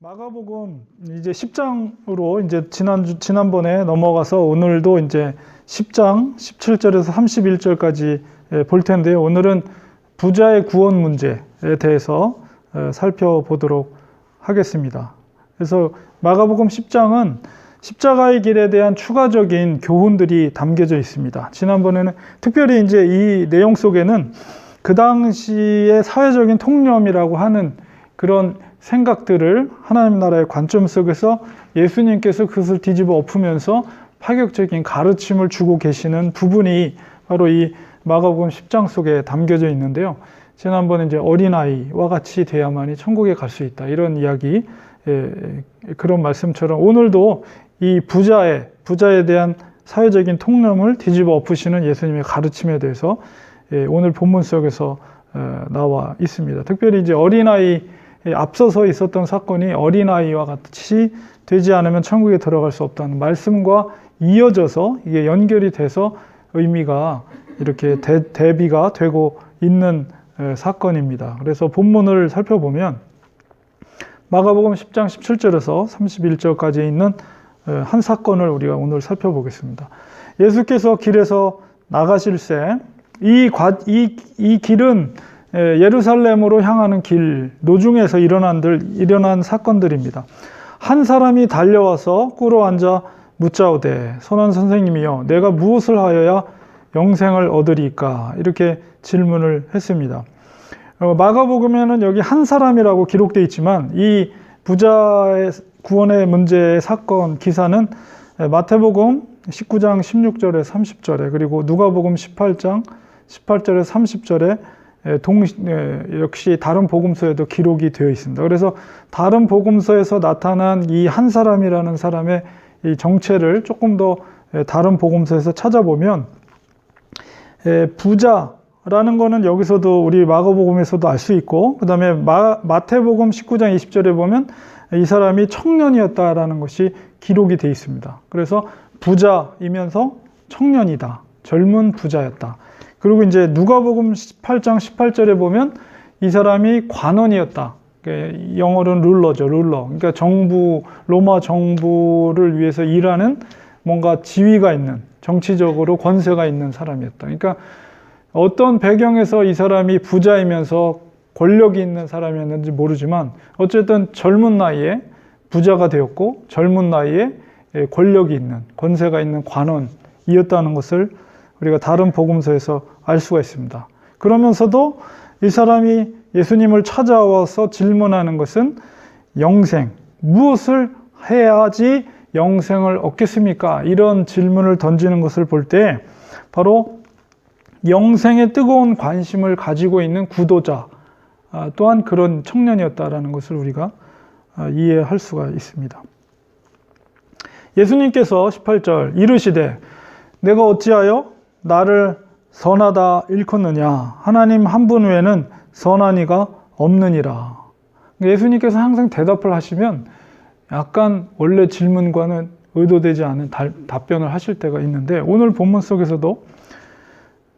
마가복음 이제 10장으로 이제 지난번에 넘어가서 오늘도 이제 10장 17절에서 31절까지 볼 텐데요. 오늘은 부자의 구원 문제에 대해서 살펴보도록 하겠습니다. 그래서 마가복음 10장은 십자가의 길에 대한 추가적인 교훈들이 담겨져 있습니다. 지난번에는 특별히 이제 이 내용 속에는 그 당시의 사회적인 통념이라고 하는 그런 생각들을 하나님 나라의 관점 속에서 예수님께서 그것을 뒤집어 엎으면서 파격적인 가르침을 주고 계시는 부분이 바로 이 마가복음 10장 속에 담겨져 있는데요. 지난번에 이제 어린아이와 같이 돼야만이 천국에 갈 수 있다. 이런 이야기, 그런 말씀처럼 오늘도 이 부자에 대한 사회적인 통념을 뒤집어 엎으시는 예수님의 가르침에 대해서 오늘 본문 속에서 나와 있습니다. 특별히 이제 어린아이 앞서서 있었던 사건이 어린아이와 같이 되지 않으면 천국에 들어갈 수 없다는 말씀과 이어져서 이게 연결이 돼서 의미가 이렇게 대비가 되고 있는 사건입니다. 그래서 본문을 살펴보면 마가복음 10장 17절에서 31절까지 있는 한 사건을 우리가 오늘 살펴보겠습니다. 예수께서 길에서 나가실새 이 길은 예루살렘으로 향하는 길 노중에서 일어난 사건들입니다. 한 사람이 달려와서 꿇어 앉아 묻자오되 선한 선생님이여 내가 무엇을 하여야 영생을 얻으리까 이렇게 질문을 했습니다. 마가복음에는 여기 한 사람이라고 기록되어 있지만 이 부자의 구원의 문제의 사건 기사는 마태복음 19장 16절에 30절에 그리고 누가복음 18장 18절에 30절에 역시 다른 복음서에도 기록이 되어 있습니다. 그래서 다른 복음서에서 나타난 이 한 사람이라는 사람의 이 정체를 조금 더 다른 복음서에서 찾아보면 부자라는 거는 여기서도 우리 마가복음에서도 알 수 있고 그 다음에 마태복음 19장 20절에 보면 이 사람이 청년이었다라는 것이 기록이 되어 있습니다. 그래서 부자이면서 청년이다. 젊은 부자였다. 그리고 이제 누가복음 18장 18절에 보면 이 사람이 관원이었다. 영어로는 룰러죠, 룰러. 그러니까 로마 정부를 위해서 일하는 뭔가 지위가 있는, 정치적으로 권세가 있는 사람이었다. 그러니까 어떤 배경에서 이 사람이 부자이면서 권력이 있는 사람이었는지 모르지만 어쨌든 젊은 나이에 부자가 되었고 젊은 나이에 권력이 있는, 권세가 있는 관원이었다는 것을 우리가 다른 복음서에서 알 수가 있습니다. 그러면서도 이 사람이 예수님을 찾아와서 질문하는 것은 영생, 무엇을 해야지 영생을 얻겠습니까? 이런 질문을 던지는 것을 볼 때 바로 영생에 뜨거운 관심을 가지고 있는 구도자 또한 그런 청년이었다라는 것을 우리가 이해할 수가 있습니다. 예수님께서 18절 이르시되 내가 어찌하여 나를 선하다 일컫느냐 하나님 한 분 외에는 선한 이가 없느니라. 예수님께서 항상 대답을 하시면 약간 원래 질문과는 의도되지 않은 답변을 하실 때가 있는데 오늘 본문 속에서도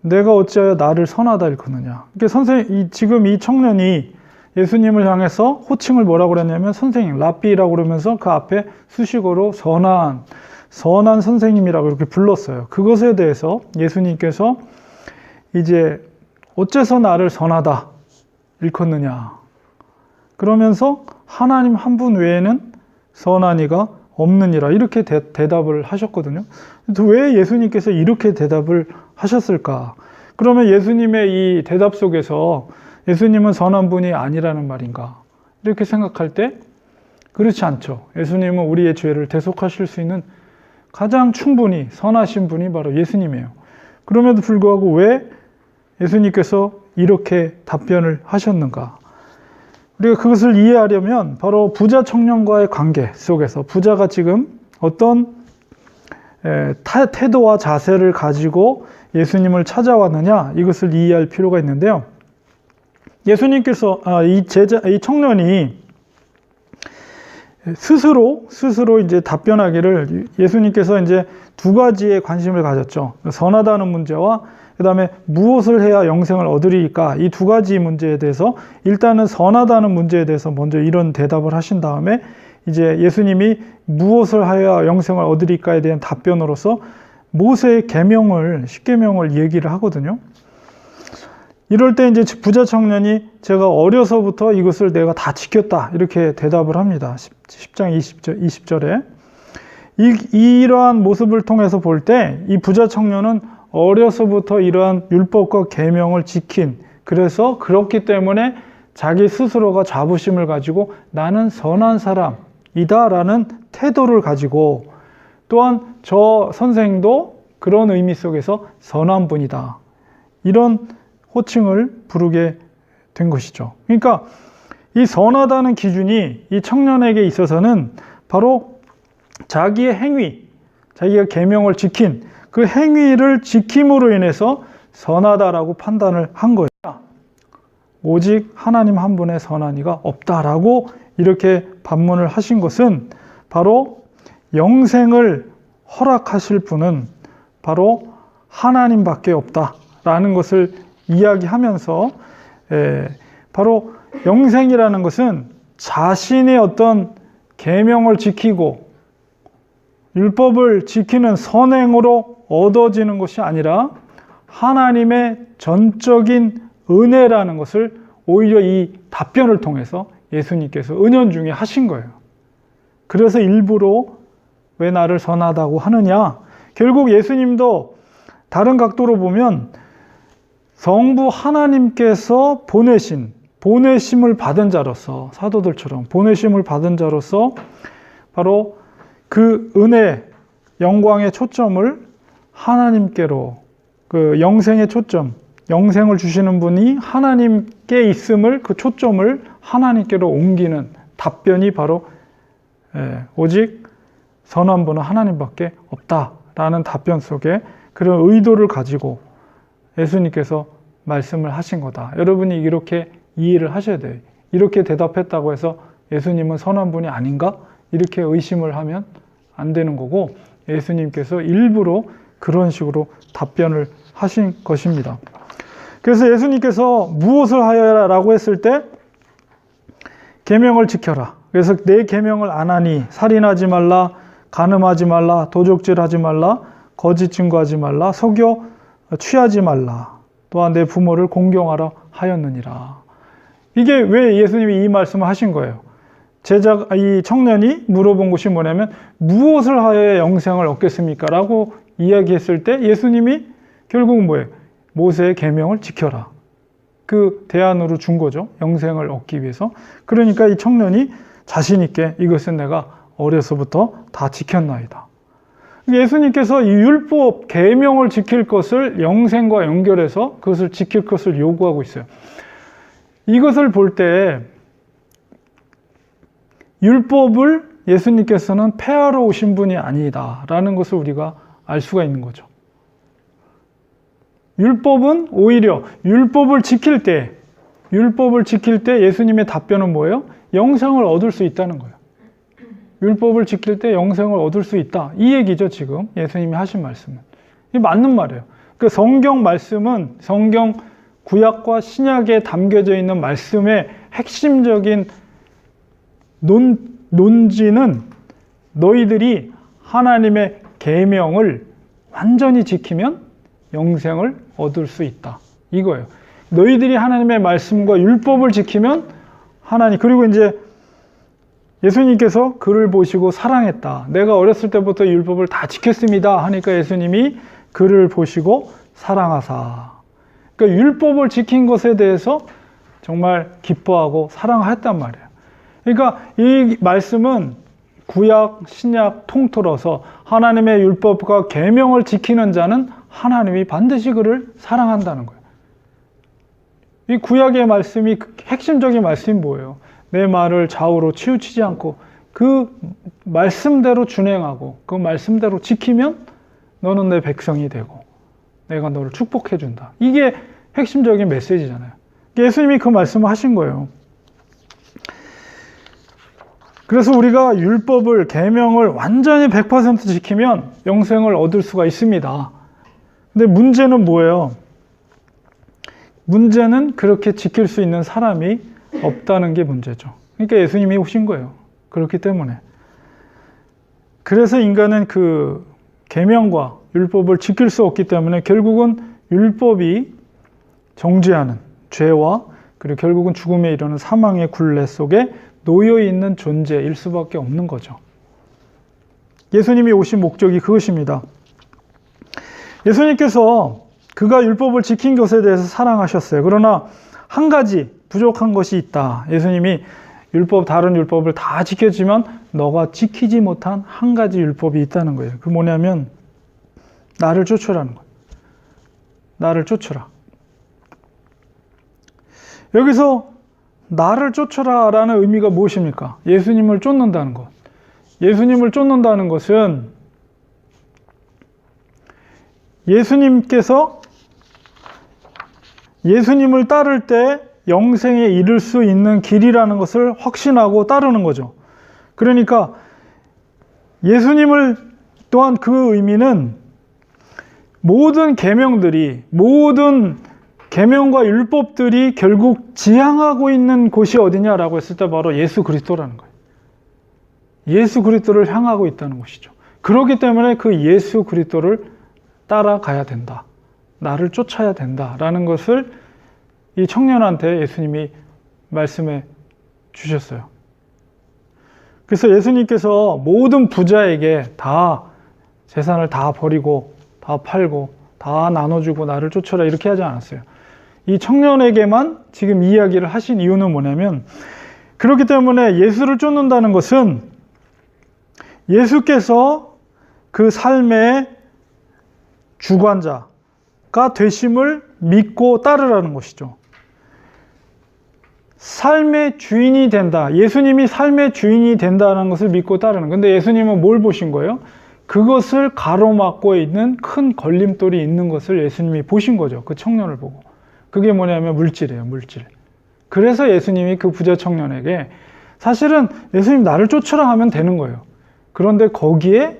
내가 어찌하여 나를 선하다 일컫느냐. 그러니까 지금 이 청년이 예수님을 향해서 호칭을 뭐라고 그랬냐면 선생님, 랍비라고 그러면서 그 앞에 수식어로 선한 선생님이라고 이렇게 불렀어요. 그것에 대해서 예수님께서 이제 어째서 나를 선하다 일컫느냐. 그러면서 하나님 한 분 외에는 선한 이가 없느니라 이렇게 대답을 하셨거든요. 왜 예수님께서 이렇게 대답을 하셨을까? 그러면 예수님의 이 대답 속에서 예수님은 선한 분이 아니라는 말인가? 이렇게 생각할 때 그렇지 않죠. 예수님은 우리의 죄를 대속하실 수 있는 가장 충분히 선하신 분이 바로 예수님이에요. 그럼에도 불구하고 왜 예수님께서 이렇게 답변을 하셨는가? 우리가 그것을 이해하려면 바로 부자 청년과의 관계 속에서 부자가 지금 어떤 태도와 자세를 가지고 예수님을 찾아왔느냐 이것을 이해할 필요가 있는데요. 예수님께서 이 청년이 스스로 이제 답변하기를 예수님께서 이제 두 가지의 관심을 가졌죠. 선하다는 문제와 그 다음에 무엇을 해야 영생을 얻으리까? 이 두 가지 문제에 대해서 일단은 선하다는 문제에 대해서 먼저 이런 대답을 하신 다음에 이제 예수님이 무엇을 하여야 영생을 얻으리까에 대한 답변으로서 모세의 계명을, 십계명을 얘기를 하거든요. 이럴 때 이제 부자 청년이 제가 어려서부터 이것을 내가 다 지켰다 이렇게 대답을 합니다. 10장 20절에 이러한 모습을 통해서 볼 때 이 부자 청년은 어려서부터 이러한 율법과 계명을 지킨, 그래서 그렇기 때문에 자기 스스로가 자부심을 가지고 나는 선한 사람이다 라는 태도를 가지고, 또한 저 선생도 그런 의미 속에서 선한 분이다 이런 호칭을 부르게 된 것이죠. 그러니까 이 선하다는 기준이 이 청년에게 있어서는 바로 자기의 행위, 자기가 계명을 지킨 그 행위를 지킴으로 인해서 선하다라고 판단을 한 거예요. 오직 하나님 한 분의 선한 이가 없다라고 이렇게 반문을 하신 것은 바로 영생을 허락하실 분은 바로 하나님밖에 없다라는 것을 이야기하면서 바로 영생이라는 것은 자신의 어떤 계명을 지키고 율법을 지키는 선행으로 얻어지는 것이 아니라 하나님의 전적인 은혜라는 것을 오히려 이 답변을 통해서 예수님께서 은연중에 하신 거예요. 그래서 일부러 왜 나를 선하다고 하느냐? 결국 예수님도 다른 각도로 보면 성부 하나님께서 보내심을 받은 자로서, 사도들처럼 보내심을 받은 자로서 바로 그 은혜, 영광의 초점을 하나님께로, 그 영생의 초점, 영생을 주시는 분이 하나님께 있음을, 그 초점을 하나님께로 옮기는 답변이 바로 오직 선한 분은 하나님밖에 없다라는 답변 속에 그런 의도를 가지고 예수님께서 말씀을 하신 거다. 여러분이 이렇게 이해를 하셔야 돼요. 이렇게 대답했다고 해서 예수님은 선한 분이 아닌가? 이렇게 의심을 하면 안 되는 거고, 예수님께서 일부러 그런 식으로 답변을 하신 것입니다. 그래서 예수님께서 무엇을 하여라 라고 했을 때 계명을 지켜라. 그래서 내 계명을 안 하니 살인하지 말라, 간음하지 말라, 도적질하지 말라, 거짓 증거하지 말라, 속여 취하지 말라, 또한 내 부모를 공경하라 하였느니라. 이게 왜 예수님이 이 말씀을 하신 거예요? 이 청년이 물어본 것이 뭐냐면 무엇을 하여야 영생을 얻겠습니까? 라고 이야기했을 때 예수님이 결국은 뭐예요? 모세의 계명을 지켜라. 그 대안으로 준 거죠. 영생을 얻기 위해서. 그러니까 이 청년이 자신 있게 이것은 내가 어려서부터 다 지켰나이다. 예수님께서 이 율법, 계명을 지킬 것을 영생과 연결해서 그것을 지킬 것을 요구하고 있어요. 이것을 볼 때 율법을 예수님께서는 폐하러 오신 분이 아니다라는 것을 우리가 알 수가 있는 거죠. 율법은 오히려 율법을 지킬 때 예수님의 답변은 뭐예요? 영생을 얻을 수 있다는 거예요. 율법을 지킬 때 영생을 얻을 수 있다. 이 얘기죠, 지금 예수님이 하신 말씀은. 이게 맞는 말이에요. 그 성경 말씀은, 성경 구약과 신약에 담겨져 있는 말씀의 핵심적인 논지는 너희들이 하나님의 계명을 완전히 지키면 영생을 얻을 수 있다. 이거예요. 너희들이 하나님의 말씀과 율법을 지키면 하나님, 그리고 이제 예수님께서 그를 보시고 사랑했다. 내가 어렸을 때부터 율법을 다 지켰습니다. 하니까 예수님이 그를 보시고 사랑하사. 그러니까 율법을 지킨 것에 대해서 정말 기뻐하고 사랑했단 말이에요. 그러니까 이 말씀은 구약, 신약 통틀어서 하나님의 율법과 계명을 지키는 자는 하나님이 반드시 그를 사랑한다는 거예요. 이 구약의 말씀이, 핵심적인 말씀이 뭐예요? 내 말을 좌우로 치우치지 않고 그 말씀대로 준행하고 그 말씀대로 지키면 너는 내 백성이 되고 내가 너를 축복해 준다. 이게 핵심적인 메시지잖아요. 예수님이 그 말씀을 하신 거예요. 그래서 우리가 율법을, 계명을 완전히 100% 지키면 영생을 얻을 수가 있습니다. 근데 문제는 뭐예요? 문제는 그렇게 지킬 수 있는 사람이 없다는 게 문제죠. 그러니까 예수님이 오신 거예요. 그렇기 때문에. 그래서 인간은 그 계명과 율법을 지킬 수 없기 때문에 결국은 율법이 정죄하는 죄와 그리고 결국은 죽음에 이르는 사망의 굴레 속에 놓여 있는 존재일 수밖에 없는 거죠. 예수님이 오신 목적이 그것입니다. 예수님께서 그가 율법을 지킨 것에 대해서 사랑하셨어요. 그러나 한 가지 부족한 것이 있다. 예수님이 다른 율법을 다 지켰지만 너가 지키지 못한 한 가지 율법이 있다는 거예요. 그 뭐냐면 나를 쫓으라는 거예요. 나를 쫓으라. 여기서 나를 쫓으라 라는 의미가 무엇입니까? 예수님을 쫓는다는 것. 예수님을 쫓는다는 것은 예수님께서 예수님을 따를 때 영생에 이를 수 있는 길이라는 것을 확신하고 따르는 거죠. 그러니까 예수님을 또한 그 의미는 모든 계명들이 모든 계명과 율법들이 결국 지향하고 있는 곳이 어디냐라고 했을 때 바로 예수 그리스도라는 거예요. 예수 그리스도를 향하고 있다는 것이죠. 그렇기 때문에 그 예수 그리스도를 따라가야 된다. 나를 쫓아야 된다라는 것을 이 청년한테 예수님이 말씀해 주셨어요. 그래서 예수님께서 모든 부자에게 다 재산을 다 버리고 다 팔고 다 나눠주고 나를 쫓아라 이렇게 하지 않았어요. 이 청년에게만 지금 이야기를 하신 이유는 뭐냐면 그렇기 때문에 예수를 쫓는다는 것은 예수께서 그 삶의 주관자가 되심을 믿고 따르라는 것이죠. 삶의 주인이 된다. 예수님이 삶의 주인이 된다는 것을 믿고 따르는. 근데 예수님은 뭘 보신 거예요? 그것을 가로막고 있는 큰 걸림돌이 있는 것을 예수님이 보신 거죠. 그 청년을 보고. 그게 뭐냐면 물질이에요. 물질. 그래서 예수님이 그 부자 청년에게 사실은 예수님 나를 쫓으라 하면 되는 거예요. 그런데 거기에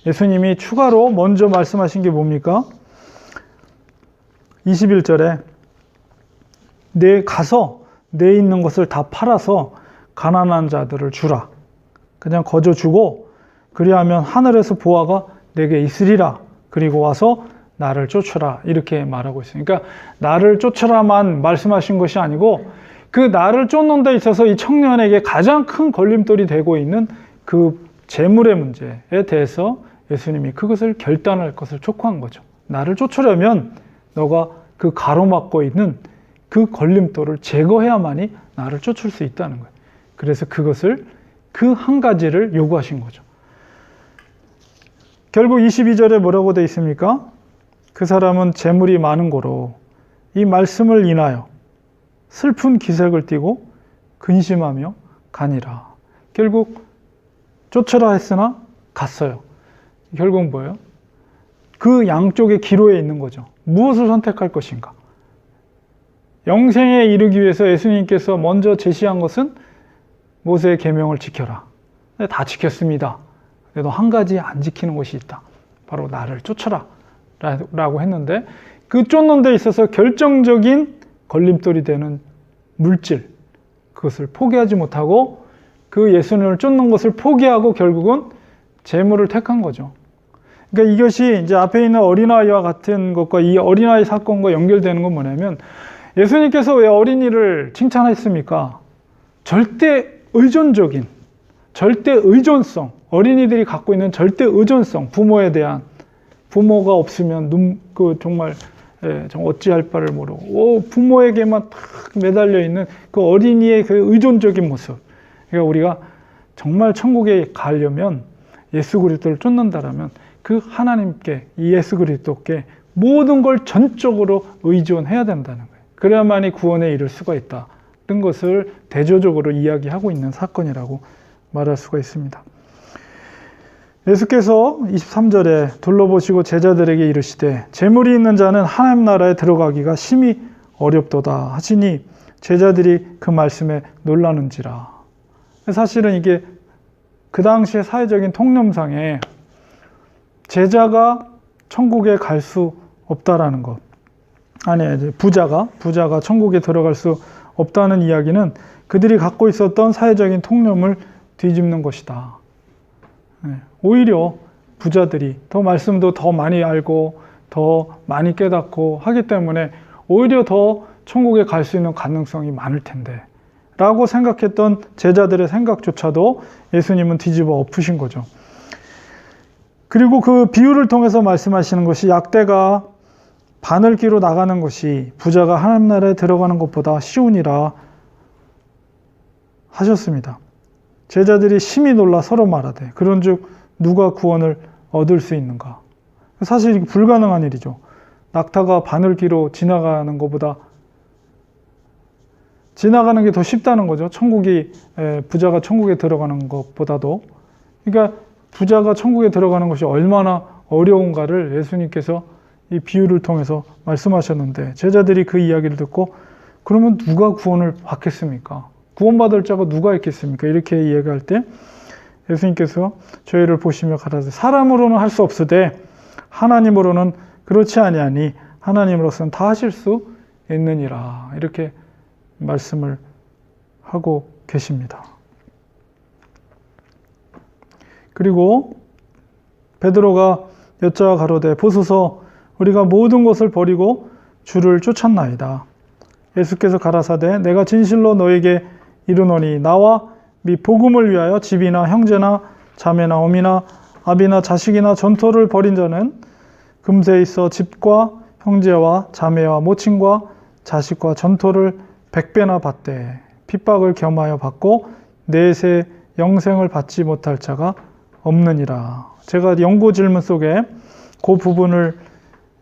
예수님이 추가로 먼저 말씀하신 게 뭡니까? 21절에 가서 내 있는 것을 다 팔아서 가난한 자들을 주라. 그냥 거저 주고 그리하면 하늘에서 보화가 내게 있으리라. 그리고 와서 나를 쫓으라. 이렇게 말하고 있어요. 그러니까 나를 쫓으라만 말씀하신 것이 아니고 그 나를 쫓는 데 있어서 이 청년에게 가장 큰 걸림돌이 되고 있는 그 재물의 문제에 대해서 예수님이 그것을 결단할 것을 촉구한 거죠. 나를 쫓으려면 너가 그 가로막고 있는 그 걸림돌을 제거해야만이 나를 쫓을 수 있다는 거예요. 그래서 그것을 그 한 가지를 요구하신 거죠. 결국 22절에 뭐라고 되어 있습니까? 그 사람은 재물이 많은 고로 이 말씀을 인하여 슬픈 기색을 띠고 근심하며 가니라. 결국 쫓으라 했으나 갔어요. 결국 뭐예요? 그 양쪽의 기로에 있는 거죠. 무엇을 선택할 것인가? 영생에 이르기 위해서 예수님께서 먼저 제시한 것은 모세의 계명을 지켜라. 다 지켰습니다. 그래도 한 가지 안 지키는 것이 있다. 바로 나를 쫓아라 라고 했는데 그 쫓는 데 있어서 결정적인 걸림돌이 되는 물질, 그것을 포기하지 못하고 그 예수님을 쫓는 것을 포기하고 결국은 재물을 택한 거죠. 그러니까 이것이 이제 앞에 있는 어린아이와 같은 것과 이 어린아이 사건과 연결되는 건 뭐냐면 예수님께서 왜 어린이를 칭찬했습니까? 절대 의존적인, 절대 의존성, 어린이들이 갖고 있는 절대 의존성, 부모에 대한, 부모가 없으면 정말 어찌할 바를 모르고 부모에게만 탁 매달려 있는 그 어린이의 그 의존적인 모습. 그러니까 우리가 정말 천국에 가려면 예수 그리스도를 쫓는다라면 그 하나님께, 이 예수 그리스도께 모든 걸 전적으로 의존해야 된다는 거예요. 그래야만이 구원에 이를 수가 있다는 것을 대조적으로 이야기하고 있는 사건이라고 말할 수가 있습니다. 예수께서 23절에 둘러보시고 제자들에게 이르시되 재물이 있는 자는 하나님 나라에 들어가기가 심히 어렵도다 하시니 제자들이 그 말씀에 놀라는지라. 사실은 이게 그 당시의 사회적인 통념상에 제자가 천국에 갈 수 없다라는 것, 아니, 이제 부자가 천국에 들어갈 수 없다는 이야기는 그들이 갖고 있었던 사회적인 통념을 뒤집는 것이다. 오히려 부자들이 더 말씀도 더 많이 알고 더 많이 깨닫고 하기 때문에 오히려 더 천국에 갈 수 있는 가능성이 많을 텐데 라고 생각했던 제자들의 생각조차도 예수님은 뒤집어 엎으신 거죠. 그리고 그 비유를 통해서 말씀하시는 것이 약대가 바늘기로 나가는 것이 부자가 하나님 나라에 들어가는 것보다 쉬우니라 하셨습니다. 제자들이 심히 놀라 서로 말하되 그런즉 누가 구원을 얻을 수 있는가? 사실 이게 불가능한 일이죠. 낙타가 바늘기로 지나가는 것보다 지나가는 게 더 쉽다는 거죠. 부자가 천국에 들어가는 것보다도. 그러니까 부자가 천국에 들어가는 것이 얼마나 어려운가를 예수님께서 이 비유를 통해서 말씀하셨는데 제자들이 그 이야기를 듣고 그러면 누가 구원을 받겠습니까? 구원받을 자가 누가 있겠습니까? 이렇게 이야기할 때 예수님께서 저희를 보시며 가라사대 사람으로는 할 수 없으되 하나님으로는 그렇지 아니하니 하나님으로서는 다 하실 수 있느니라 이렇게 말씀을 하고 계십니다. 그리고 베드로가 여자와 가로되 보소서 우리가 모든 것을 버리고 주를 쫓았나이다. 예수께서 가라사대 내가 진실로 너에게 이르노니 나와 및 복음을 위하여 집이나 형제나 자매나 어미나 아비나 자식이나 전토를 벌인 자는 금세에 있어 집과 형제와 자매와 모친과 자식과 전토를 100배나 받되 핍박을 겸하여 받고 내세 영생을 받지 못할 자가 없느니라. 제가 연구 질문 속에 그 부분을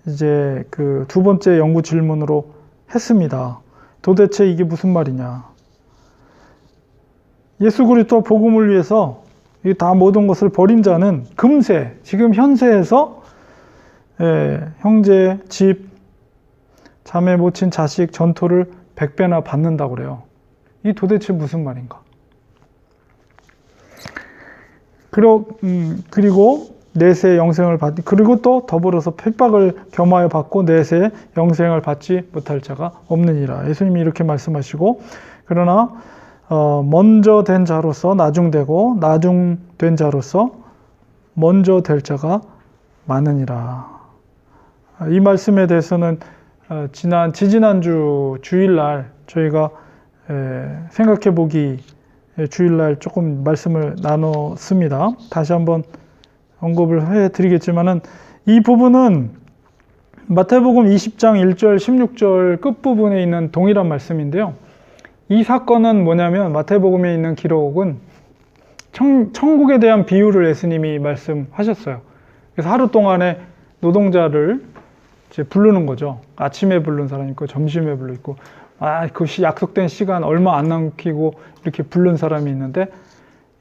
이제 그 두 번째 연구 질문으로 했습니다. 도대체 이게 무슨 말이냐? 예수 그리스도 복음을 위해서 이 다 모든 것을 버린 자는 금세 지금 현세에서 형제, 집, 자매, 모친, 자식, 전토를 100배나 받는다고 그래요. 이 도대체 무슨 말인가? 그리고 내세 영생을 받 그리고 또 더불어서 핍박을 겸하여 받고 내세 영생을 받지 못할 자가 없느니라. 예수님이 이렇게 말씀하시고 그러나 먼저 된 자로서 나중되고 나중된 자로서 먼저 될 자가 많으니라. 이 말씀에 대해서는 지지난주 주일날 저희가 생각해 보기 주일날 조금 말씀을 나눴습니다. 다시 한번 언급을 해드리겠지만은 이 부분은 마태복음 20장 1절 16절 끝부분에 있는 동일한 말씀인데요. 이 사건은 뭐냐면 마태복음에 있는 기록은 천국에 대한 비유를 예수님이 말씀하셨어요. 그래서 하루 동안에 노동자를 이제 부르는 거죠. 아침에 부른 사람 있고 점심에 불러 있고 그것이 약속된 시간 얼마 안 남기고 이렇게 부른 사람이 있는데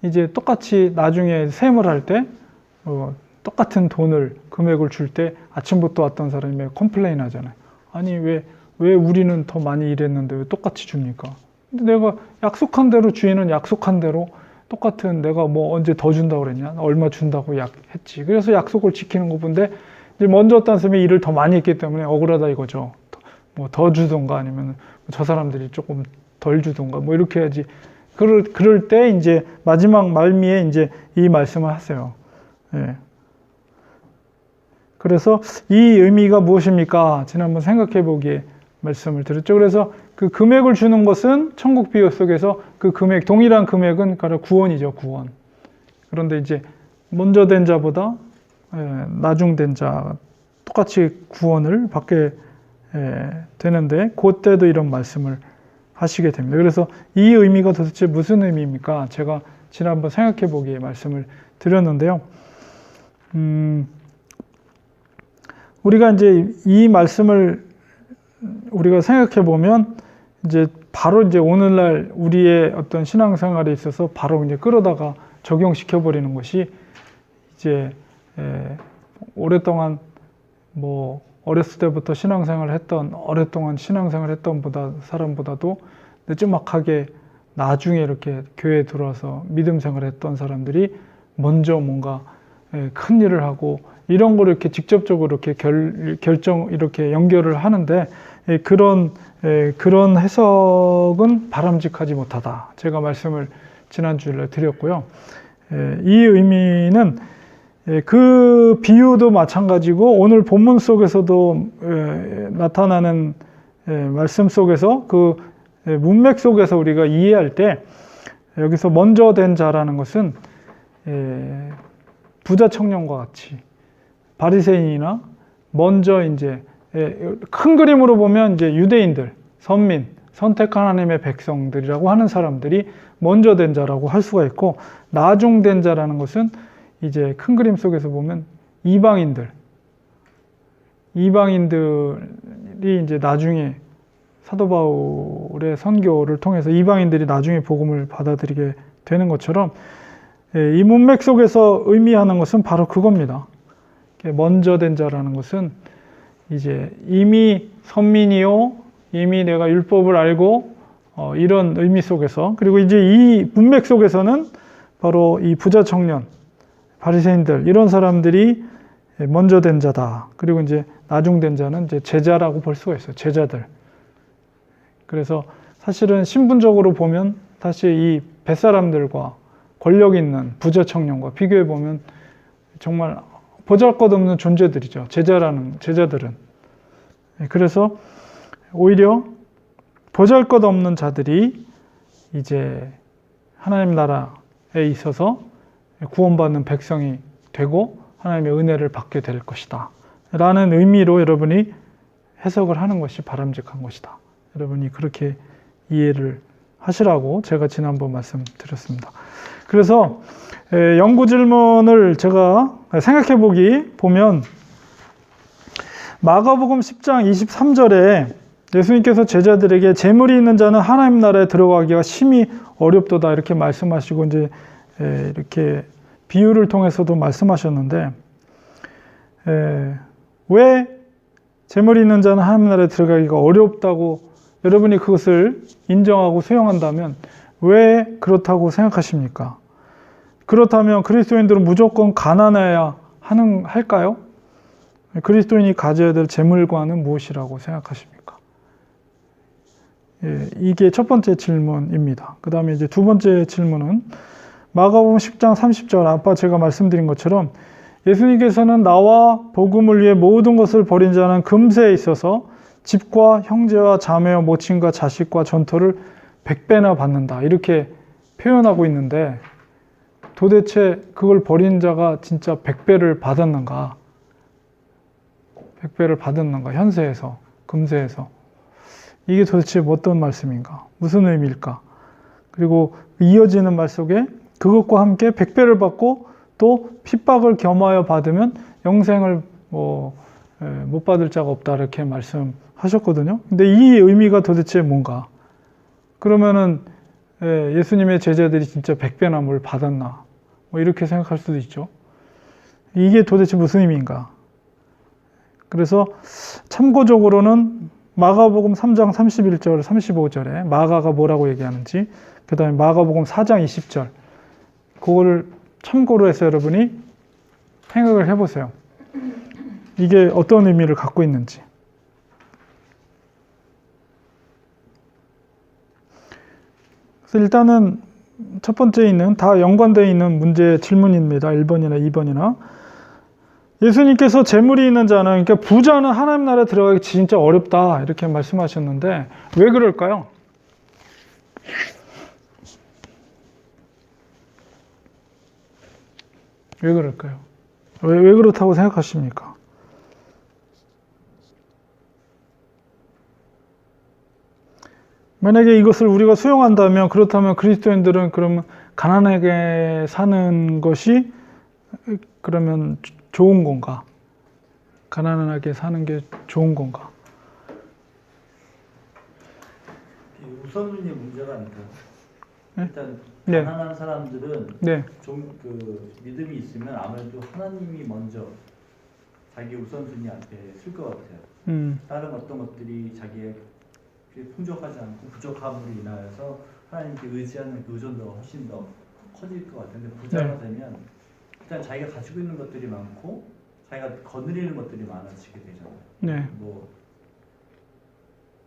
이제 똑같이 나중에 셈을 할 때 똑같은 금액을 줄 때 아침부터 왔던 사람이 컴플레인 하잖아요. 아니 왜 우리는 더 많이 일했는데 왜 똑같이 줍니까? 근데 내가 약속한 대로 주인은 약속한 대로 똑같은 내가 뭐 언제 더 준다고 그랬냐? 얼마 준다고 했지. 그래서 약속을 지키는 거 본데 이제 먼저 왔다는 사람이 일을 더 많이 했기 때문에 억울하다 이거죠. 뭐 더 주던가 아니면 저 사람들이 조금 덜 주던가 뭐 이렇게 해야지. 그럴 때 이제 마지막 말미에 이제 이 말씀을 하세요. 예. 그래서 이 의미가 무엇입니까? 지난번 생각해 보기에 말씀을 드렸죠. 그래서 그 금액을 주는 것은 천국 비유 속에서 그 동일한 금액은 바로 구원이죠, 구원. 그런데 이제 먼저 된 자보다 나중된 자 똑같이 구원을 받게 되는데 그때도 이런 말씀을 하시게 됩니다. 그래서 이 의미가 도대체 무슨 의미입니까? 제가 지난번 생각해 보기에 말씀을 드렸는데요. 우리가 이제 이 말씀을 우리가 생각해 보면 이제 바로 이제 오늘날 우리의 어떤 신앙생활에 있어서 바로 이제 끌어다가 적용시켜 버리는 것이 이제 오랫동안 뭐 어렸을 때부터 신앙생활을 했던 오랫동안 신앙생활을 했던 사람보다도 늦지막하게 나중에 이렇게 교회에 들어와서 믿음 생활을 했던 사람들이 먼저 뭔가 큰 일을 하고 이런 거를 이렇게 직접적으로 이렇게 결정 이렇게 연결을 하는데 그런 해석은 바람직하지 못하다. 제가 말씀을 지난주에 드렸고요. 이 의미는 그 비유도 마찬가지고 오늘 본문 속에서도 나타나는 말씀 속에서 그 문맥 속에서 우리가 이해할 때 여기서 먼저 된 자라는 것은 부자 청년과 같이 바리새인이나 먼저 이제 큰 그림으로 보면 이제 유대인들, 선민, 선택한 하나님의 백성들이라고 하는 사람들이 먼저 된 자라고 할 수가 있고 나중 된 자라는 것은 이제 큰 그림 속에서 보면 이방인들이 이제 나중에 사도 바울의 선교를 통해서 이방인들이 나중에 복음을 받아들이게 되는 것처럼 이 문맥 속에서 의미하는 것은 바로 그겁니다. 먼저 된 자라는 것은 이제 이미 선민이요, 이미 내가 율법을 알고 이런 의미 속에서 그리고 이제 이 문맥 속에서는 바로 이 부자 청년, 바리새인들 이런 사람들이 먼저 된 자다. 그리고 이제 나중 된 자는 이제 제자라고 볼 수가 있어요. 제자들. 그래서 사실은 신분적으로 보면 사실 이 뱃사람들과 권력 있는 부자 청년과 비교해 보면 정말 보잘것없는 존재들이죠. 제자들은. 그래서 오히려 보잘것없는 자들이 이제 하나님 나라에 있어서 구원받는 백성이 되고 하나님의 은혜를 받게 될 것이다. 라는 의미로 여러분이 해석을 하는 것이 바람직한 것이다. 여러분이 그렇게 이해를 하시라고 제가 지난번 말씀드렸습니다. 그래서 연구 질문을 제가 생각해 보면 마가복음 10장 23절에 예수님께서 제자들에게 재물이 있는 자는 하나님 나라에 들어가기가 심히 어렵도다 이렇게 말씀하시고 이제 이렇게 비유를 통해서도 말씀하셨는데 왜 재물이 있는 자는 하나님 나라에 들어가기가 어렵다고 여러분이 그것을 인정하고 수용한다면 왜 그렇다고 생각하십니까? 그렇다면 그리스도인들은 무조건 가난해야 할까요? 그리스도인이 가져야 될 재물과는 무엇이라고 생각하십니까? 이게 첫 번째 질문입니다. 그 다음에 이제 두 번째 질문은 마가복음 10장 30절 아까 제가 말씀드린 것처럼 예수님께서는 나와 복음을 위해 모든 것을 버린 자는 금세에 있어서 집과 형제와 자매와 모친과 자식과 전토를 100배나 받는다 이렇게 표현하고 있는데 도대체 그걸 버린 자가 진짜 100배를 받았는가? 100배를 받았는가? 현세에서, 금세에서. 이게 도대체 어떤 말씀인가? 무슨 의미일까? 그리고 이어지는 말 속에 그것과 함께 100배를 받고 또 핍박을 겸하여 받으면 영생을 못 받을 자가 없다 이렇게 말씀하셨거든요. 근데 이 의미가 도대체 뭔가? 그러면은 예수님의 제자들이 진짜 100배나 뭘 받았나? 이렇게 생각할 수도 있죠. 이게 도대체 무슨 의미인가? 그래서 참고적으로는 마가복음 3장 31절, 35절에 마가가 뭐라고 얘기하는지, 그 다음에 마가복음 4장 20절, 그거를 참고로 해서 여러분이 생각을 해보세요. 이게 어떤 의미를 갖고 있는지. 그래서 일단은 첫 번째 있는 다 연관되어 있는 문제 질문입니다. 1번이나 2번이나. 예수님께서 재물이 있는 자는, 그러니까 부자는 하나님 나라에 들어가기 진짜 어렵다 이렇게 말씀하셨는데 왜 그럴까요? 왜 그럴까요? 왜 그렇다고 생각하십니까? 만약에 이것을 우리가 수용한다면 그렇다면 그리스도인들은 그러면 가난하게 사는 것이 그러면 좋은 건가? 가난하게 사는 게 좋은 건가? 우선순위 문제가 아닐까요? 네? 일단 네. 가난한 사람들은 네. 좀 그 믿음이 있으면 아무래도 하나님이 먼저 자기 우선순위 앞에 쓸 것 같아요. 다른 어떤 것들이 자기의 풍족하지 않고 부족함으로 인하여서 하나님께 의지하는 그 의존도가 훨씬 더 커질 것 같은데 부자가 되면 일단 자기가 가지고 있는 것들이 많고 자기가 거느리는 것들이 많아지게 되잖아요. 네. 뭐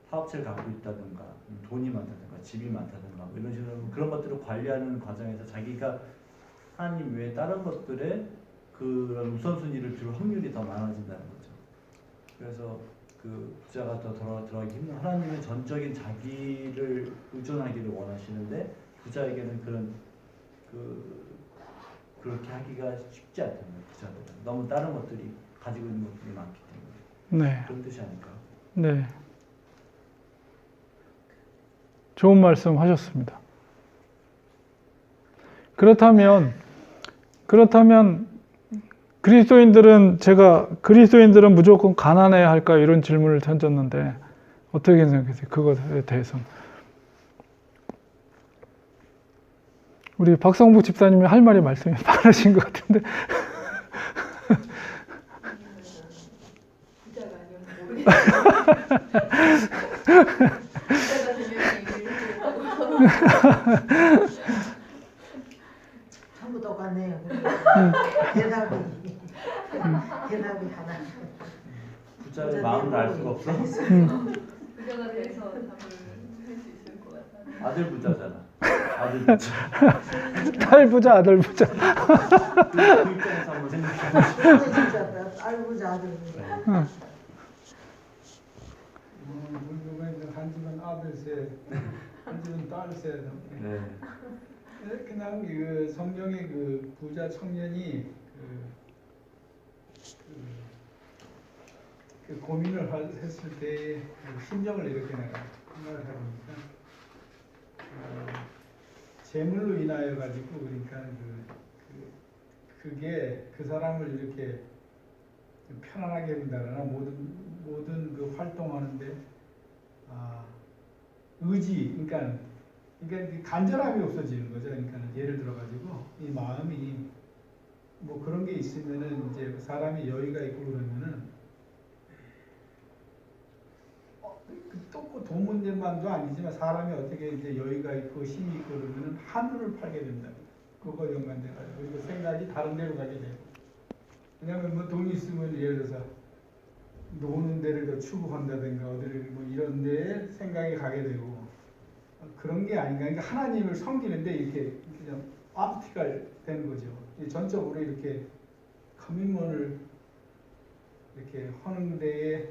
사업체를 갖고 있다든가 돈이 많다든가 집이 많다든가 뭐 이런 식으로 그런 것들을 관리하는 과정에서 자기가 하나님 외에 다른 것들에 그런 우선순위를 줄 확률이 더 많아진다는 거죠. 그래서 그 부자가 더 들어가기 힘든 하나님은 전적인 자기를 의존하기를 원하시는데 부자에게는 그렇게 하기가 쉽지 않다는 거예요. 부자들은 너무 다른 것들이 가지고 있는 것들이 많기 때문에 네. 그런 뜻이 아닐까. 네. 좋은 말씀 하셨습니다. 그렇다면 그리스도인들은 무조건 가난해야 할까 이런 질문을 던졌는데 어떻게 생각하세요? 그것에 대해서는. 우리 박성부 집사님이 할 말이 말씀이 많으신 것 같은데. 부자가 아니면 모르겠어요. 부자가 되면 얘기를 했다고. 전부 똑같네요. 대답이 하나. 부자의 마음을 알 수가 없어. 부자가 돼서 답을 할 수 있을 것 같아요. 아들 부자잖아. 아들 부자. 딸 부자, 아들 부자. 그 입장에서 한번 생각해보시죠. 진짜 알고자 아들. 물론 한 집은 아들 셋, 한 집은 딸 셋. 네. 그냥 그 성경의 그 부자 청년이 그 고민을 했을 때 심정을 이렇게 내가 생각을 해보니까 재물로 인하여 가지고 그러니까 그게 그 사람을 이렇게 편안하게 한다거나 모든 그 활동하는데 의지 그러니까 간절함이 없어지는 거죠. 그러니까 예를 들어 가지고 이 마음이 뭐 그런 게 있으면은 이제 사람이 여유가 있고 그러면은 또 돈 문제만도 아니지만 사람이 어떻게 이제 여유가 있고 힘이 있고 그러면은 하늘을 팔게 된다. 그거 연관돼 가지고 그리고 생각이 다른 데로 가게 돼요. 왜냐하면 뭐 돈이 있으면 예를 들어서 노는 데를 더 추구한다든가 어디를 뭐 이런 데에 생각이 가게 되고 그런 게 아닌가. 그러니까 하나님을 섬기는데 이렇게 그냥 앞뒤가 되는 거죠. 전적으로 이렇게 커밋먼을 이렇게 하는 데에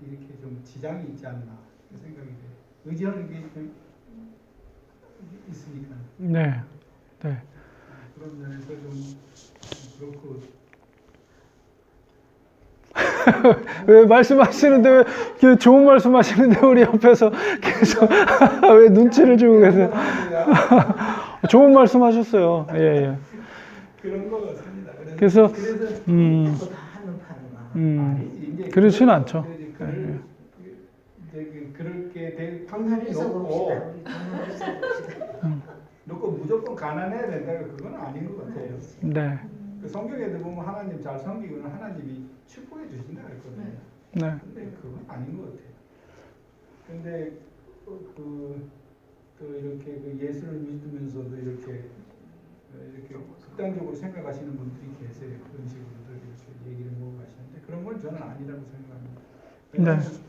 이렇게 좀 지장이 있지 않나 생각이 돼요. 의지하는 게 좀 있으니까. 네. 네. 그런 면에서 좀 그렇고. 왜 말씀하시는데 왜 좋은 말씀하시는데 우리 옆에서 계속 왜 눈치를 주고 계세요? 좋은 말씀하셨어요. 예, 예. 그런 거 같습니다. 그래서 다 하는 파는가. 그렇지는 않죠. 그렇게 될 확률이 방송에서 높고 봅시다. 우리 방송에서 봅시다. 놓고 무조건 가난해야 된다. 그건 아닌 것 같아요. 네. 그 성경에도 보면 하나님 잘 섬기고는 하나님이 축복해 주신다 그랬거든요. 네. 근데 그건 아닌 것 같아요. 근데 이렇게 그 예수를 믿으면서도 이렇게 극단적으로 생각하시는 분들이 계세요. 그런 식으로들 이렇게 얘기를 모으고 가시는데 그런 건 저는 아니라고 생각합니다. 왜냐하면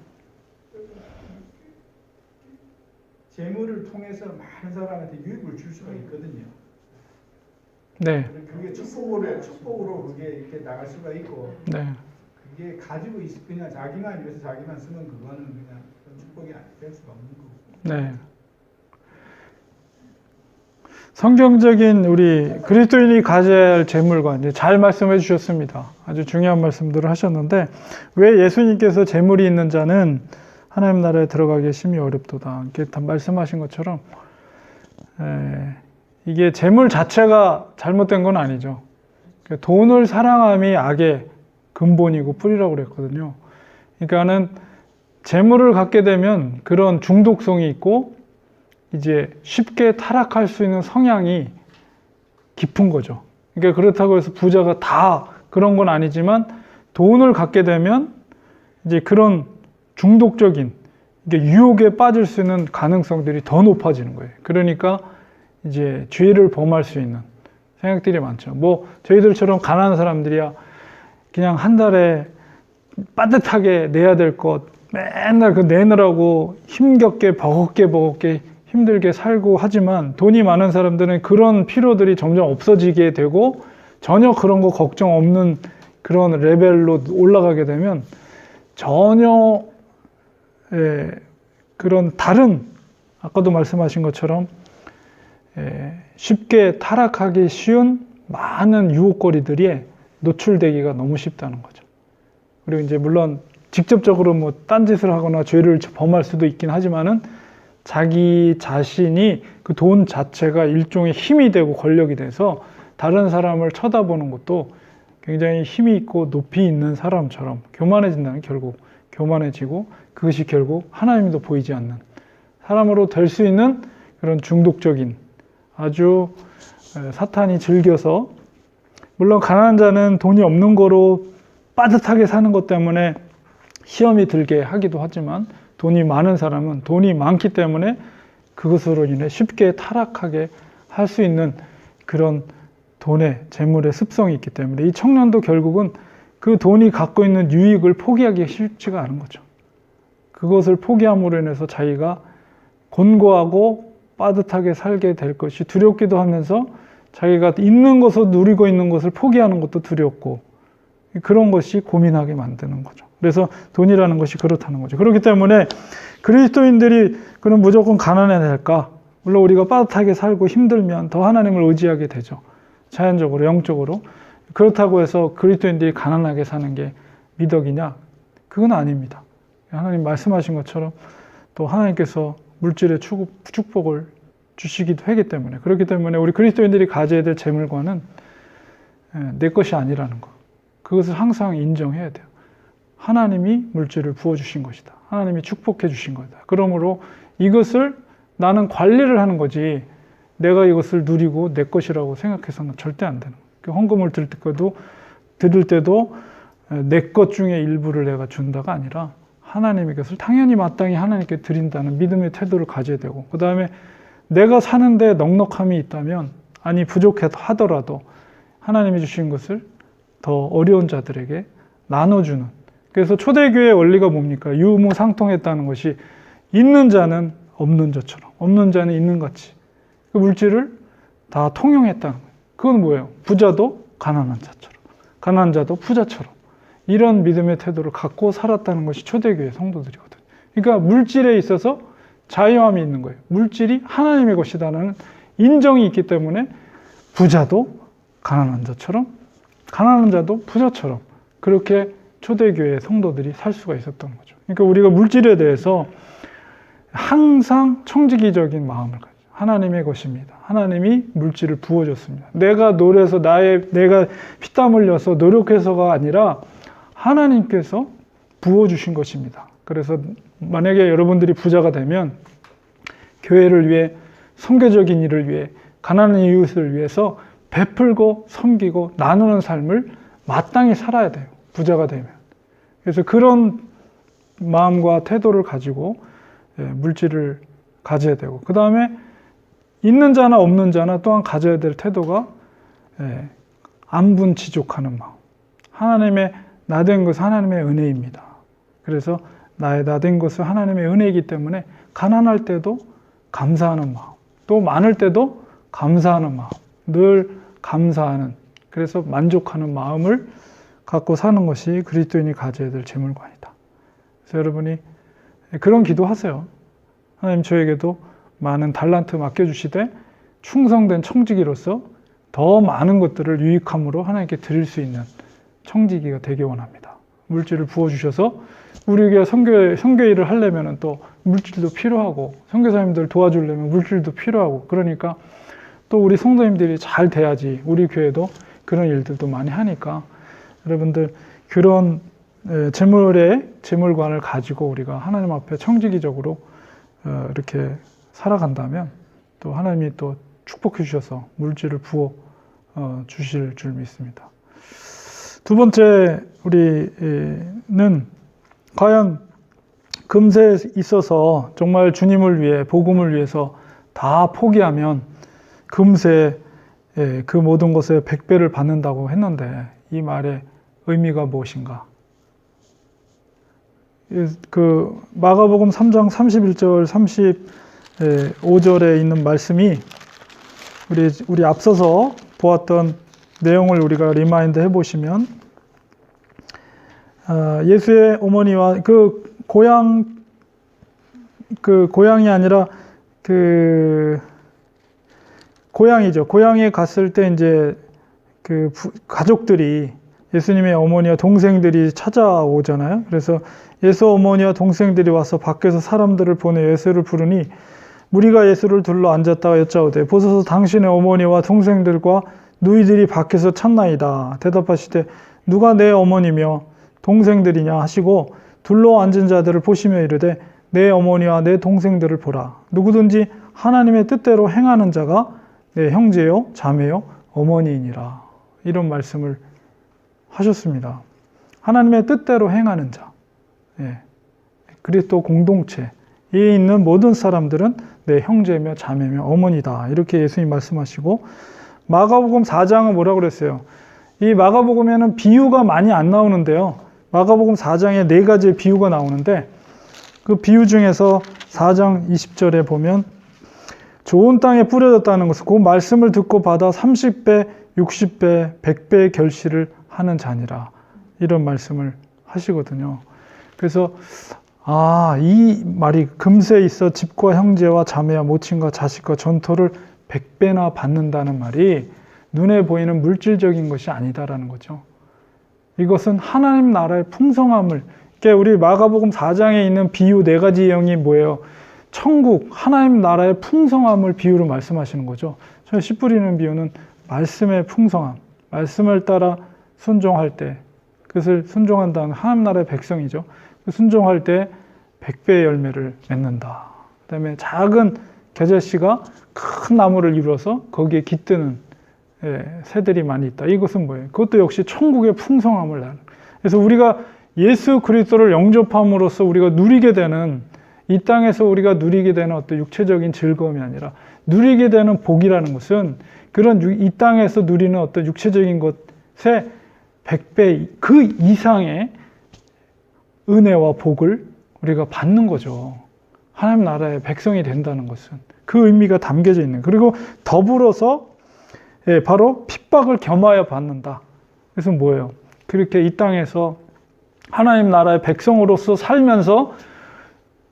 재물을 통해서 많은 사람한테 유익을 줄 수가 있거든요. 네. 그게 축복으로 그게 이렇게 나갈 수가 있고, 네. 그게 가지고 그냥 자기만 위해서 자기만 쓰면 그거는 그냥 축복이 될 수가 없는 거고. 네. 성경적인 우리 그리스도인이 가져야 할 재물관 이제 잘 말씀해 주셨습니다. 아주 중요한 말씀들을 하셨는데 왜 예수님께서 재물이 있는 자는 하나님 나라에 들어가기 심히 어렵도다. 이렇게 다 말씀하신 것처럼 이게 재물 자체가 잘못된 건 아니죠. 돈을 사랑함이 악의 근본이고 뿌리라고 그랬거든요. 그러니까는 재물을 갖게 되면 그런 중독성이 있고 이제 쉽게 타락할 수 있는 성향이 깊은 거죠. 그러니까 그렇다고 해서 부자가 다 그런 건 아니지만 돈을 갖게 되면 이제 그런 중독적인 이게 유혹에 빠질 수 있는 가능성들이 더 높아지는 거예요. 그러니까 이제 죄를 범할 수 있는 생각들이 많죠. 뭐 저희들처럼 가난한 사람들이야 그냥 한 달에 빠듯하게 내야 될 것 맨날 그 내느라고 힘겹게 버겁게 힘들게 살고 하지만 돈이 많은 사람들은 그런 필요들이 점점 없어지게 되고 전혀 그런 거 걱정 없는 그런 레벨로 올라가게 되면 전혀 그런 다른 아까도 말씀하신 것처럼 쉽게 타락하기 쉬운 많은 유혹거리들이 노출되기가 너무 쉽다는 거죠. 그리고 이제 물론 직접적으로 뭐 딴짓을 하거나 죄를 범할 수도 있긴 하지만은 자기 자신이 그 돈 자체가 일종의 힘이 되고 권력이 돼서 다른 사람을 쳐다보는 것도 굉장히 힘이 있고 높이 있는 사람처럼 교만해진다는, 결국 교만해지고 그것이 결국 하나님도 보이지 않는 사람으로 될 수 있는 그런 중독적인 아주 사탄이 즐겨서, 물론 가난한 자는 돈이 없는 거로 빠듯하게 사는 것 때문에 시험이 들게 하기도 하지만 돈이 많은 사람은 돈이 많기 때문에 그것으로 인해 쉽게 타락하게 할 수 있는 그런 돈의 재물의 습성이 있기 때문에 이 청년도 결국은 그 돈이 갖고 있는 유익을 포기하기 쉽지가 않은 거죠. 그것을 포기함으로 인해서 자기가 곤고하고 빠듯하게 살게 될 것이 두렵기도 하면서 자기가 있는 것을 누리고 있는 것을 포기하는 것도 두렵고 그런 것이 고민하게 만드는 거죠. 그래서 돈이라는 것이 그렇다는 거죠. 그렇기 때문에 그리스도인들이 그럼 무조건 가난해야 될까? 물론 우리가 빠듯하게 살고 힘들면 더 하나님을 의지하게 되죠. 자연적으로, 영적으로. 그렇다고 해서 그리스도인들이 가난하게 사는 게 미덕이냐? 그건 아닙니다. 하나님 말씀하신 것처럼 또 하나님께서 물질의 축복을 주시기도 하기 때문에, 그렇기 때문에 우리 그리스도인들이 가져야 될 재물과는 내 것이 아니라는 것. 그것을 항상 인정해야 돼요. 하나님이 물질을 부어주신 것이다. 하나님이 축복해 주신 거다. 그러므로 이것을 나는 관리를 하는 거지 내가 이것을 누리고 내 것이라고 생각해서는 절대 안 되는 거예요. 헌금을 드릴 때도 내 것 중에 일부를 내가 준다가 아니라 하나님의 것을 당연히 마땅히 하나님께 드린다는 믿음의 태도를 가져야 되고, 그 다음에 내가 사는데 넉넉함이 있다면, 아니 부족하더라도 하나님이 주신 것을 더 어려운 자들에게 나눠주는. 그래서 초대교회의 원리가 뭡니까? 유무상통했다는 것이 있는 자는 없는 자처럼, 없는 자는 있는 같이 그 물질을 다 통용했다는 거예요. 그건 뭐예요? 부자도 가난한 자처럼, 가난한 자도 부자처럼 이런 믿음의 태도를 갖고 살았다는 것이 초대교회 성도들이거든요. 그러니까 물질에 있어서 자유함이 있는 거예요. 물질이 하나님의 것이다라는 인정이 있기 때문에 부자도 가난한 자처럼, 가난한 자도 부자처럼 그렇게 초대교회 성도들이 살 수가 있었던 거죠. 그러니까 우리가 물질에 대해서 항상 청지기적인 마음을 가지고, 하나님의 것입니다. 하나님이 물질을 부어줬습니다. 내가 노력해서 내가 피땀 흘려서 노력해서가 아니라 하나님께서 부어주신 것입니다. 그래서 만약에 여러분들이 부자가 되면 교회를 위해, 선교적인 일을 위해, 가난한 이웃을 위해서 베풀고 섬기고 나누는 삶을 마땅히 살아야 돼요. 부자가 되면. 그래서 그런 마음과 태도를 가지고 물질을 가져야 되고, 그 다음에 있는 자나 없는 자나 또한 가져야 될 태도가 안분지족하는 마음. 하나님의 나된 것은 하나님의 은혜입니다. 그래서 나의 나된 것은 하나님의 은혜이기 때문에 가난할 때도 감사하는 마음, 또 많을 때도 감사하는 마음, 늘 감사하는, 그래서 만족하는 마음을 갖고 사는 것이 그리스도인이 가져야 될 재물관이다. 그래서 여러분이 그런 기도하세요. 하나님 저에게도 많은 달란트 맡겨주시되 충성된 청지기로서 더 많은 것들을 유익함으로 하나님께 드릴 수 있는 청지기가 되기 원합니다. 물질을 부어주셔서 우리가 선교 일을 하려면 또 물질도 필요하고, 선교사님들 도와주려면 물질도 필요하고, 그러니까 또 우리 성도님들이 잘 돼야지 우리 교회도 그런 일들도 많이 하니까 여러분들 그런 재물관을 가지고 우리가 하나님 앞에 청지기적으로 이렇게 살아간다면 또 하나님이 또 축복해 주셔서 물질을 부어 주실 줄 믿습니다. 두 번째, 우리는 과연 금세에 있어서 정말 주님을 위해, 복음을 위해서 다 포기하면 금세 예, 그 모든 것에 100배를 받는다고 했는데 이 말의 의미가 무엇인가? 그 마가복음 3장 31절 35절에 있는 말씀이 우리 앞서서 보았던 내용을 우리가 리마인드 해보시면 예수의 어머니와 그 고향이 아니라 그 고향이죠. 고향에 갔을 때 이제 그 가족들이 예수님의 어머니와 동생들이 찾아오잖아요. 그래서 예수 어머니와 동생들이 와서 밖에서 사람들을 보내 예수를 부르니 무리가 예수를 둘러 앉았다가 여짜오되 보소서 당신의 어머니와 동생들과 누이들이 밖에서 찾나이다. 대답하시되 누가 내 어머니며 동생들이냐 하시고 둘러 앉은 자들을 보시며 이르되 내 어머니와 내 동생들을 보라. 누구든지 하나님의 뜻대로 행하는 자가 내 형제요 자매요 어머니이니라. 이런 말씀을 하셨습니다. 하나님의 뜻대로 행하는 자, 예. 그리스도 공동체에 있는 모든 사람들은 내 형제며 자매며 어머니다. 이렇게 예수님 말씀하시고 마가복음 4장은 뭐라고 그랬어요? 이 마가복음에는 비유가 많이 안 나오는데요. 마가복음 4장에 4가지의 비유가 나오는데 그 비유 중에서 4장 20절에 보면 좋은 땅에 뿌려졌다는 것은 그 말씀을 듣고 받아 30배, 60배, 100배의 결실을 하는 자니라. 이런 말씀을 하시거든요. 그래서 이 말이 금세 있어 집과 형제와 자매와 모친과 자식과 전토를 100배나 받는다는 말이 눈에 보이는 물질적인 것이 아니다라는 거죠. 이것은 하나님 나라의 풍성함을, 그러니까 우리 마가복음 4장에 있는 비유 4가지 영이 뭐예요? 천국, 하나님 나라의 풍성함을 비유로 말씀하시는 거죠. 저 씨 뿌리는 비유는 말씀의 풍성함, 말씀을 따라 순종할 때, 그것을 순종한다는 하나님 나라의 백성이죠. 순종할 때 100배의 열매를 맺는다. 그 다음에 작은 겨자씨가 큰 나무를 이루어서 거기에 깃드는 새들이 많이 있다. 이것은 뭐예요? 그것도 역시 천국의 풍성함을 나는. 그래서 우리가 예수 그리스도를 영접함으로써 우리가 누리게 되는, 이 땅에서 우리가 누리게 되는 어떤 육체적인 즐거움이 아니라 누리게 되는 복이라는 것은 그런 이 땅에서 누리는 어떤 육체적인 것의 100배 그 이상의 은혜와 복을 우리가 받는 거죠. 하나님 나라의 백성이 된다는 것은 그 의미가 담겨져 있는. 그리고 더불어서 바로 핍박을 겸하여 받는다. 그래서 뭐예요? 그렇게 이 땅에서 하나님 나라의 백성으로서 살면서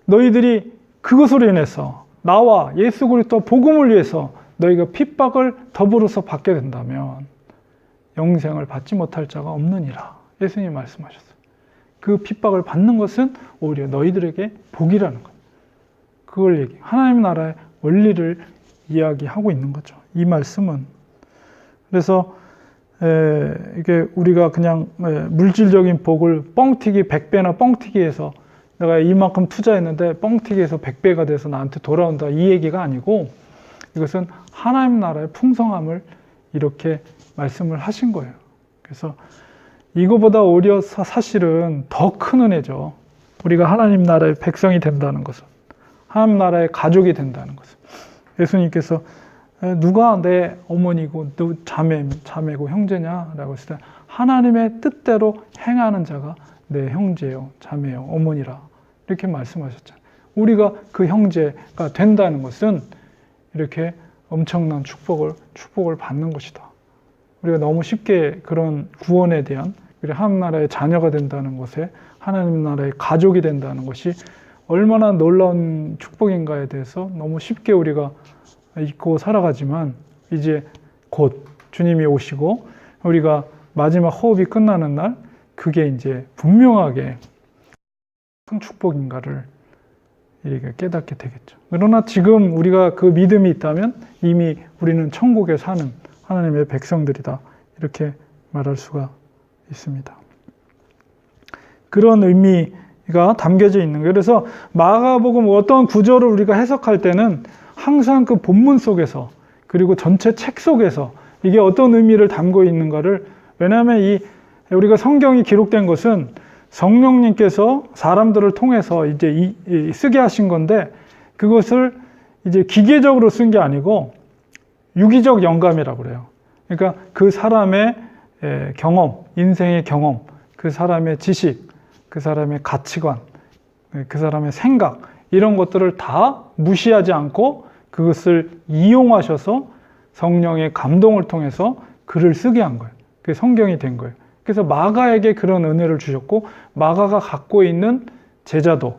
너희들이 그것으로 인해서 나와 예수 그리스도 복음을 위해서 너희가 핍박을 더불어서 받게 된다면 영생을 받지 못할 자가 없느니라. 예수님이 말씀하셨어요. 그 핍박을 받는 것은 오히려 너희들에게 복이라는 것. 그걸 하나님 나라의 원리를 이야기하고 있는 거죠. 이 말씀은. 그래서 이게 우리가 그냥 물질적인 복을 뻥튀기 100배나 뻥튀기해서 내가 이만큼 투자했는데 뻥튀기해서 100배가 돼서 나한테 돌아온다 이 얘기가 아니고 이것은 하나님 나라의 풍성함을 이렇게 말씀을 하신 거예요. 그래서 이거보다 오히려 사실은 더 큰 은혜죠. 우리가 하나님 나라의 백성이 된다는 것은, 하나님 나라의 가족이 된다는 것은. 예수님께서 누가 내 어머니고 너 자매고 형제냐라고 했을 때 하나님의 뜻대로 행하는 자가 내 형제요 자매요 어머니라 이렇게 말씀하셨잖아요. 우리가 그 형제가 된다는 것은 이렇게 엄청난 축복을 받는 것이다. 우리가 너무 쉽게 그런 구원에 대한, 그리고 하나님 나라의 자녀가 된다는 것에, 하나님 나라의 가족이 된다는 것이 얼마나 놀라운 축복인가에 대해서 너무 쉽게 우리가 잊고 살아가지만 이제 곧 주님이 오시고 우리가 마지막 호흡이 끝나는 날 그게 이제 분명하게 큰 축복인가를 이렇게 깨닫게 되겠죠. 그러나 지금 우리가 그 믿음이 있다면 이미 우리는 천국에 사는 하나님의 백성들이다. 이렇게 말할 수가 있습니다. 그런 의미가 담겨져 있는 거예요. 그래서 마가복음 어떤 구절을 우리가 해석할 때는 항상 그 본문 속에서 그리고 전체 책 속에서 이게 어떤 의미를 담고 있는가를, 왜냐하면 우리가 성경이 기록된 것은 성령님께서 사람들을 통해서 이제 쓰게 하신 건데 그것을 이제 기계적으로 쓴 게 아니고 유기적 영감이라고 그래요. 그러니까 그 사람의 경험, 인생의 경험, 그 사람의 지식, 그 사람의 가치관, 그 사람의 생각, 이런 것들을 다 무시하지 않고 그것을 이용하셔서 성령의 감동을 통해서 글을 쓰게 한 거예요. 그게 성경이 된 거예요. 그래서 마가에게 그런 은혜를 주셨고, 마가가 갖고 있는 제자도,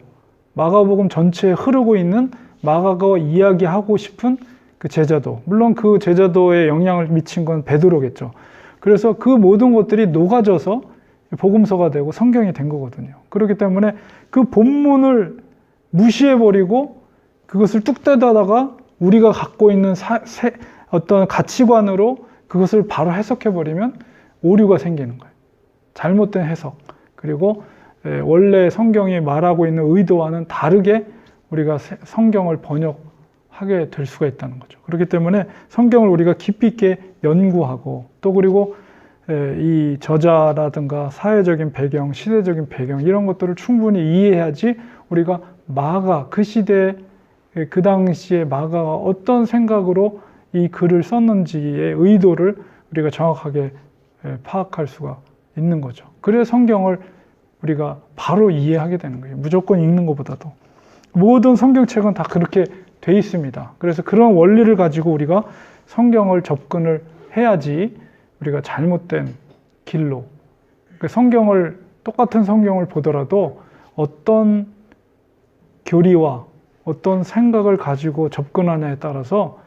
마가복음 전체에 흐르고 있는 마가가 이야기하고 싶은 그 제자도, 물론 그 제자도에 영향을 미친 건 베드로겠죠. 그래서 그 모든 것들이 녹아져서 복음서가 되고 성경이 된 거거든요. 그렇기 때문에 그 본문을 무시해버리고 그것을 뚝 떼다가 우리가 갖고 있는 어떤 가치관으로 그것을 바로 해석해버리면 오류가 생기는 거예요. 잘못된 해석. 그리고 원래 성경이 말하고 있는 의도와는 다르게 우리가 성경을 번역하게 될 수가 있다는 거죠. 그렇기 때문에 성경을 우리가 깊이 있게 연구하고, 또 그리고 이 저자라든가 사회적인 배경, 시대적인 배경, 이런 것들을 충분히 이해해야지 우리가 마가, 그 시대, 그 당시에 마가가 어떤 생각으로 이 글을 썼는지의 의도를 우리가 정확하게 파악할 수가 있는 거죠. 그래서 성경을 우리가 바로 이해하게 되는 거예요. 무조건 읽는 것보다도. 모든 성경책은 다 그렇게 돼 있습니다. 그래서 그런 원리를 가지고 우리가 성경을 접근을 해야지 우리가 잘못된 길로, 성경을, 똑같은 성경을 보더라도 어떤 교리와 어떤 생각을 가지고 접근하냐에 따라서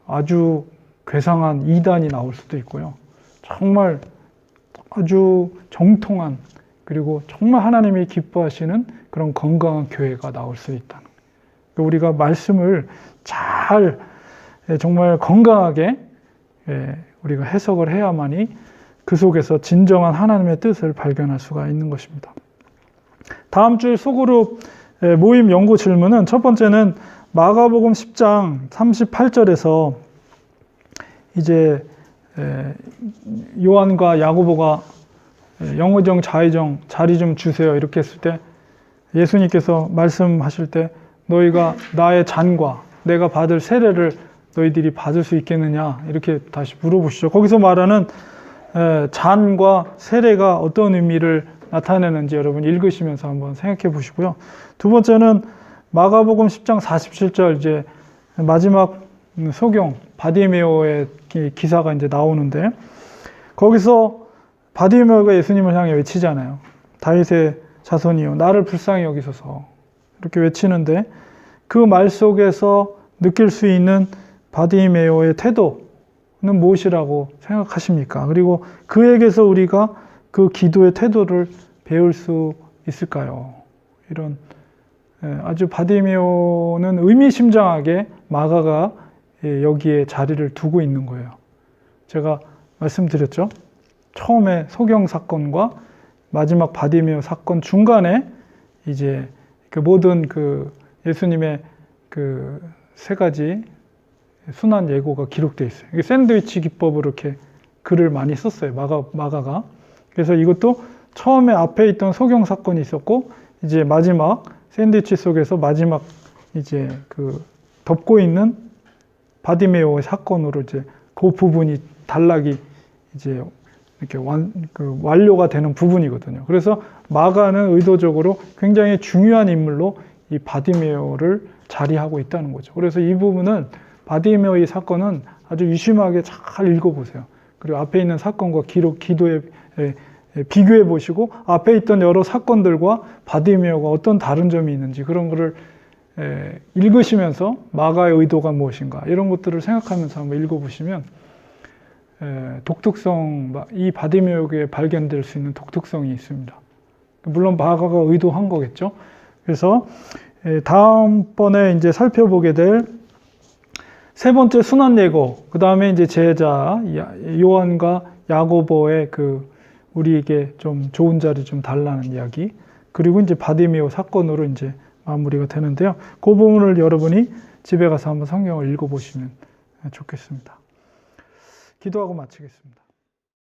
아주 괴상한 이단이 나올 수도 있고요. 정말 아주 정통한, 그리고 정말 하나님이 기뻐하시는 그런 건강한 교회가 나올 수 있다는 거예요. 우리가 말씀을 잘, 정말 건강하게 우리가 해석을 해야만이 그 속에서 진정한 하나님의 뜻을 발견할 수가 있는 것입니다. 다음 주에 소그룹 모임 연구 질문은, 첫 번째는 마가복음 10장 38절에서 이제 요한과 야고보가 영의정 자의정 자리 좀 주세요 이렇게 했을 때 예수님께서 말씀하실 때 너희가 나의 잔과 내가 받을 세례를 너희들이 받을 수 있겠느냐 이렇게 다시 물어보시죠. 거기서 말하는 잔과 세례가 어떤 의미를 나타내는지 여러분 읽으시면서 한번 생각해 보시고요. 두 번째는 마가복음 10장 47절 이제 마지막 소경 바디메오의 기사가 이제 나오는데, 거기서 바디메오가 예수님을 향해 외치잖아요. 다윗의 자손이요 나를 불쌍히 여기소서 이렇게 외치는데, 그 말 속에서 느낄 수 있는 바디메오의 태도는 무엇이라고 생각하십니까? 그리고 그에게서 우리가 그 기도의 태도를 배울 수 있을까요? 이런 아주 바디메오는 의미심장하게 마가가 여기에 자리를 두고 있는 거예요. 제가 말씀드렸죠. 처음에 소경 사건과 마지막 바디메오 사건 중간에 이제 그 모든 그 예수님의 그 세 가지 순환 예고가 기록되어 있어요. 이게 샌드위치 기법으로 이렇게 글을 많이 썼어요. 마가가. 그래서 이것도 처음에 앞에 있던 소경 사건이 있었고, 이제 마지막 샌드위치 속에서 마지막 이제 그 덮고 있는 바디메오의 사건으로 이제 그 부분이 단락이 이제 이렇게 완료가 되는 부분이거든요. 그래서 마가는 의도적으로 굉장히 중요한 인물로 이 바디메오를 자리하고 있다는 거죠. 그래서 이 부분은 바디메오의 사건은 아주 유심하게 잘 읽어보세요. 그리고 앞에 있는 사건과 기도에 비교해 보시고 앞에 있던 여러 사건들과 바디메오가 어떤 다른 점이 있는지 그런 거를 읽으시면서 마가의 의도가 무엇인가 이런 것들을 생각하면서 한번 읽어보시면 독특성, 이 바디메오에 발견될 수 있는 독특성이 있습니다. 물론 마가가 의도한 거겠죠. 그래서 다음번에 이제 살펴보게 될 세 번째 순환 예고, 그 다음에 이제 제자 요한과 야고보의 그 우리에게 좀 좋은 자리 좀 달라는 이야기, 그리고 이제 바디메오 사건으로 이제 마무리가 되는데요. 그 부분을 여러분이 집에 가서 한번 성경을 읽어보시면 좋겠습니다. 기도하고 마치겠습니다.